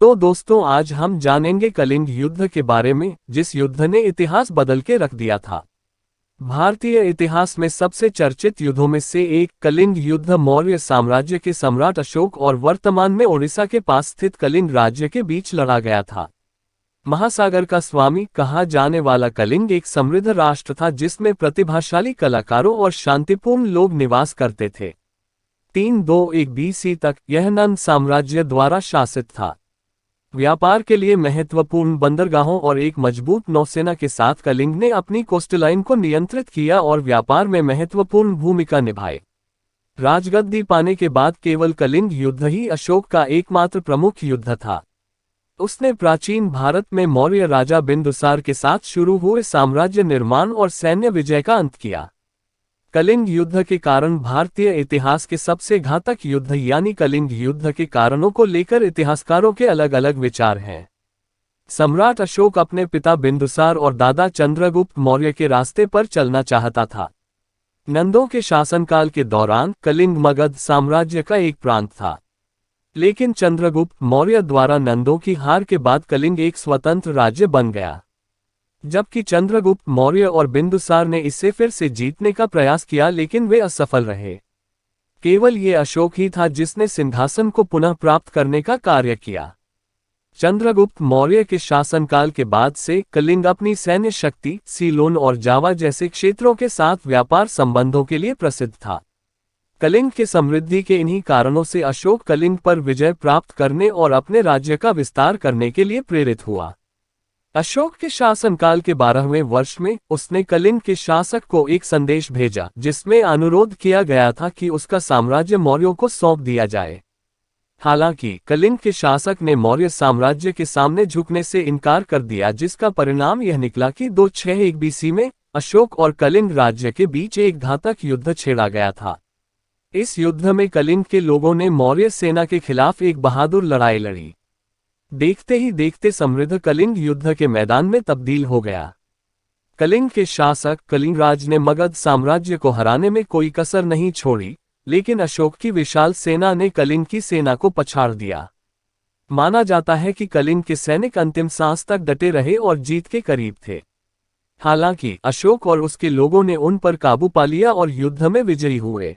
तो दोस्तों आज हम जानेंगे कलिंग युद्ध के बारे में, जिस युद्ध ने इतिहास बदल के रख दिया था। भारतीय इतिहास में सबसे चर्चित युद्धों में से एक कलिंग युद्ध मौर्य साम्राज्य के सम्राट अशोक और वर्तमान में ओडिशा के पास स्थित कलिंग राज्य के बीच लड़ा गया था। महासागर का स्वामी कहा जाने वाला कलिंग एक समृद्ध राष्ट्र था जिसमें प्रतिभाशाली कलाकारों और शांतिपूर्ण लोग निवास करते थे। 321 बीसी तक यह नंद साम्राज्य द्वारा शासित था। व्यापार के लिए महत्वपूर्ण बंदरगाहों और एक मजबूत नौसेना के साथ कलिंग ने अपनी कोस्टलाइन को नियंत्रित किया और व्यापार में महत्वपूर्ण भूमिका निभाई। राजगद्दी पाने के बाद केवल कलिंग युद्ध ही अशोक का एकमात्र प्रमुख युद्ध था। उसने प्राचीन भारत में मौर्य राजा बिंदुसार के साथ शुरू हुए साम्राज्य निर्माण और सैन्य विजय का अंत किया। कलिंग युद्ध के कारण भारतीय इतिहास के सबसे घातक युद्ध यानी कलिंग युद्ध के कारणों को लेकर इतिहासकारों के अलग अलग विचार हैं। सम्राट अशोक अपने पिता बिंदुसार और दादा चंद्रगुप्त मौर्य के रास्ते पर चलना चाहता था। नंदों के शासनकाल के दौरान कलिंग मगध साम्राज्य का एक प्रांत था, लेकिन चंद्रगुप्त मौर्य द्वारा नंदों की हार के बाद कलिंग एक स्वतंत्र राज्य बन गया। जबकि चंद्रगुप्त मौर्य और बिंदुसार ने इसे फिर से जीतने का प्रयास किया, लेकिन वे असफल रहे। केवल ये अशोक ही था जिसने सिंहासन को पुनः प्राप्त करने का कार्य किया। चंद्रगुप्त मौर्य के शासनकाल के बाद से कलिंग अपनी सैन्य शक्ति, सीलोन और जावा जैसे क्षेत्रों के साथ व्यापार संबंधों के लिए प्रसिद्ध था। कलिंग के समृद्धि के इन्हीं कारणों से अशोक कलिंग पर विजय प्राप्त करने और अपने राज्य का विस्तार करने के लिए प्रेरित हुआ। अशोक के शासनकाल के 12वें वर्ष में उसने कलिंग के शासक को एक संदेश भेजा जिसमें अनुरोध किया गया था कि उसका साम्राज्य मौर्यों को सौंप दिया जाए। हालांकि कलिंग के शासक ने मौर्य साम्राज्य के सामने झुकने से इनकार कर दिया, जिसका परिणाम यह निकला कि 261 बीसी में अशोक और कलिंग राज्य के बीच एक घातक युद्ध छेड़ा गया था। इस युद्ध में कलिंग के लोगों ने मौर्य सेना के खिलाफ एक बहादुर लड़ाई लड़ी। देखते ही देखते समृद्ध कलिंग युद्ध के मैदान में तब्दील हो गया। कलिंग के शासक कलिंगराज ने मगध साम्राज्य को हराने में कोई कसर नहीं छोड़ी, लेकिन अशोक की विशाल सेना ने कलिंग की सेना को पछाड़ दिया। माना जाता है कि कलिंग के सैनिक अंतिम सांस तक डटे रहे और जीत के करीब थे। हालांकि अशोक और उसके लोगों ने उन पर काबू पा लिया और युद्ध में विजयी हुए।